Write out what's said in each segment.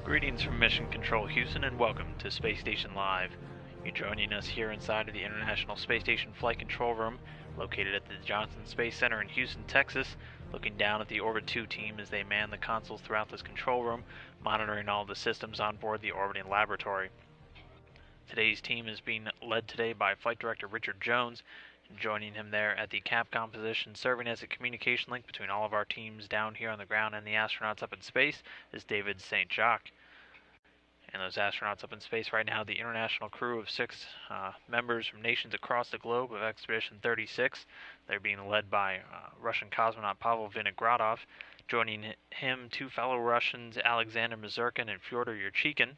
Greetings from Mission Control Houston and welcome to Space Station Live. You're joining us here inside of the International Space Station Flight Control Room, located at the Johnson Space Center in Houston, Texas, looking down at the Orbit 2 team as they man the consoles throughout this control room, monitoring all the systems on board the orbiting laboratory. Today's team is being led today by Flight Director Richard Jones, and joining him there at the Capcom position, serving as a communication link between all of our teams down here on the ground and the astronauts up in space, is David St. Jacques. And those astronauts up in space right now, the international crew of 6 members from nations across the globe of Expedition 36. They're being led by Russian cosmonaut Pavel Vinogradov. Joining him, 2 fellow Russians, Alexander Mazurkin and Fyodor Yurchikhin.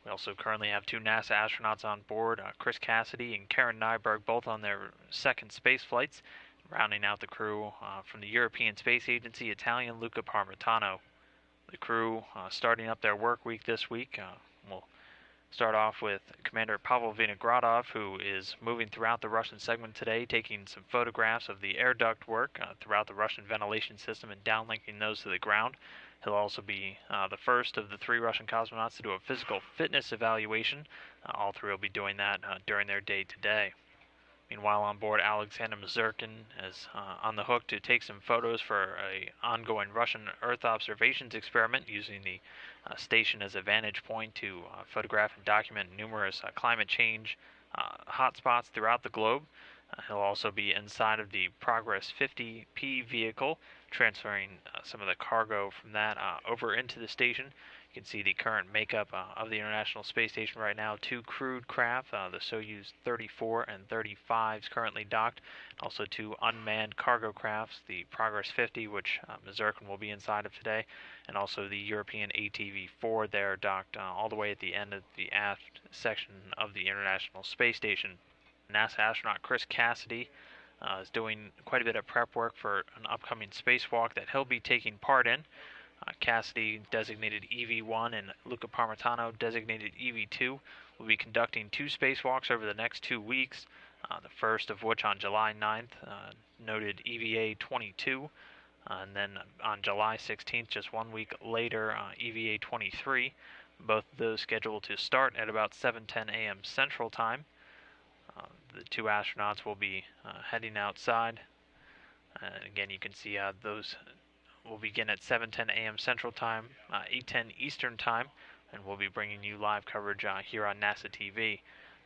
We also currently have 2 NASA astronauts on board, Chris Cassidy and Karen Nyberg, both on their second space flights. Rounding out the crew from the European Space Agency, Italian Luca Parmitano. The crew starting up their work week this week. We'll start off with Commander Pavel Vinogradov, who is moving throughout the Russian segment today, taking some photographs of the air duct work throughout the Russian ventilation system and downlinking those to the ground. He'll also be the first of the 3 Russian cosmonauts to do a physical fitness evaluation. All 3 will be doing that during their day today. Meanwhile, on board, Alexander Mazurkin is on the hook to take some photos for an ongoing Russian Earth observations experiment, using the station as a vantage point to photograph and document numerous climate change hotspots throughout the globe. He'll also be inside of the Progress 50P vehicle, transferring some of the cargo from that over into the station. You can see the current makeup of the International Space Station right now. 2 crewed craft, the Soyuz 34 and 35s currently docked. Also 2 unmanned cargo crafts, the Progress 50, which Mazurkin will be inside of today, and also the European ATV-4 there docked all the way at the end of the aft section of the International Space Station. NASA astronaut Chris Cassidy is doing quite a bit of prep work for an upcoming spacewalk that he'll be taking part in. Cassidy, designated EV-1, and Luca Parmitano, designated EV-2, will be conducting 2 spacewalks over the next 2 weeks, the first of which on July 9th, noted EVA-22, and then on July 16th, just 1 week later, EVA-23, both of those scheduled to start at about 7:10 a.m. Central Time. The 2 astronauts will be heading outside, and again you can see those will begin at 7:10 a.m. Central Time, 8:10 Eastern Time, and we'll be bringing you live coverage here on NASA TV.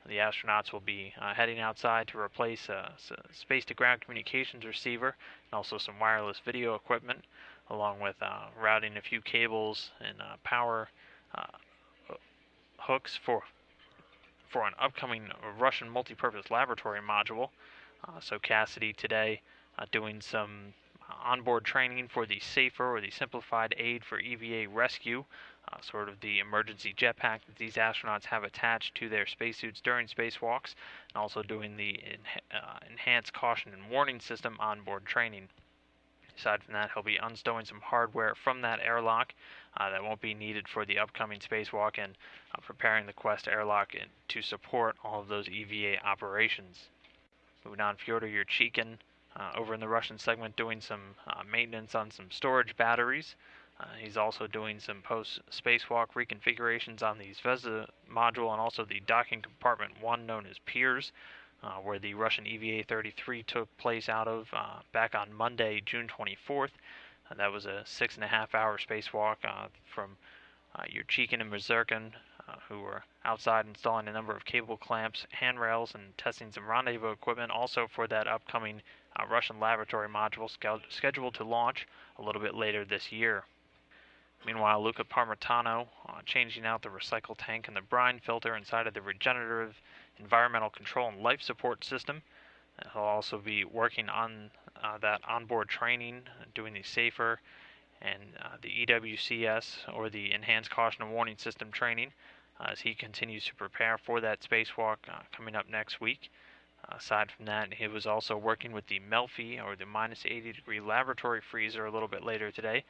The astronauts will be heading outside to replace a space-to-ground communications receiver and also some wireless video equipment, along with routing a few cables and power hooks for an upcoming Russian multipurpose laboratory module. So Cassidy today doing some onboard training for the SAFER, or the Simplified Aid for EVA Rescue, sort of the emergency jetpack that these astronauts have attached to their spacesuits during spacewalks, and also doing the enhanced caution and warning system onboard training. Aside from that, he'll be unstowing some hardware from that airlock that won't be needed for the upcoming spacewalk, and preparing the Quest airlock to support all of those EVA operations. Moving on, Fyodor Yurchikhin over in the Russian segment doing some maintenance on some storage batteries. He's also doing some post-spacewalk reconfigurations on the Zvezda module and also the docking compartment 1, known as Pirs, where the Russian EVA-33 took place out of back on Monday, June 24th. That was a 6.5-hour spacewalk from Yurchikhin and Mazurkin, who were outside installing a number of cable clamps, handrails, and testing some rendezvous equipment, also for that upcoming Russian laboratory module scheduled to launch a little bit later this year. Meanwhile, Luca Parmitano changing out the recycle tank and the brine filter inside of the Regenerative Environmental Control and Life Support System. He'll also be working on that onboard training, doing the SAFER and the EWCS, or the Enhanced Caution and Warning System training, as he continues to prepare for that spacewalk coming up next week. Aside from that, he was also working with the Melfi, or the -80-degree laboratory freezer, a little bit later today,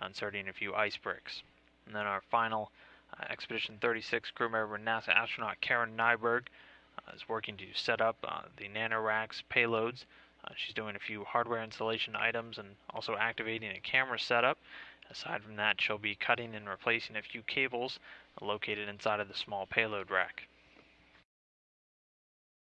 inserting a few ice bricks. And then our final Expedition 36 crew member, NASA astronaut Karen Nyberg, is working to set up the NanoRacks payloads. She's doing a few hardware installation items and also activating a camera setup. Aside from that, she'll be cutting and replacing a few cables located inside of the small payload rack.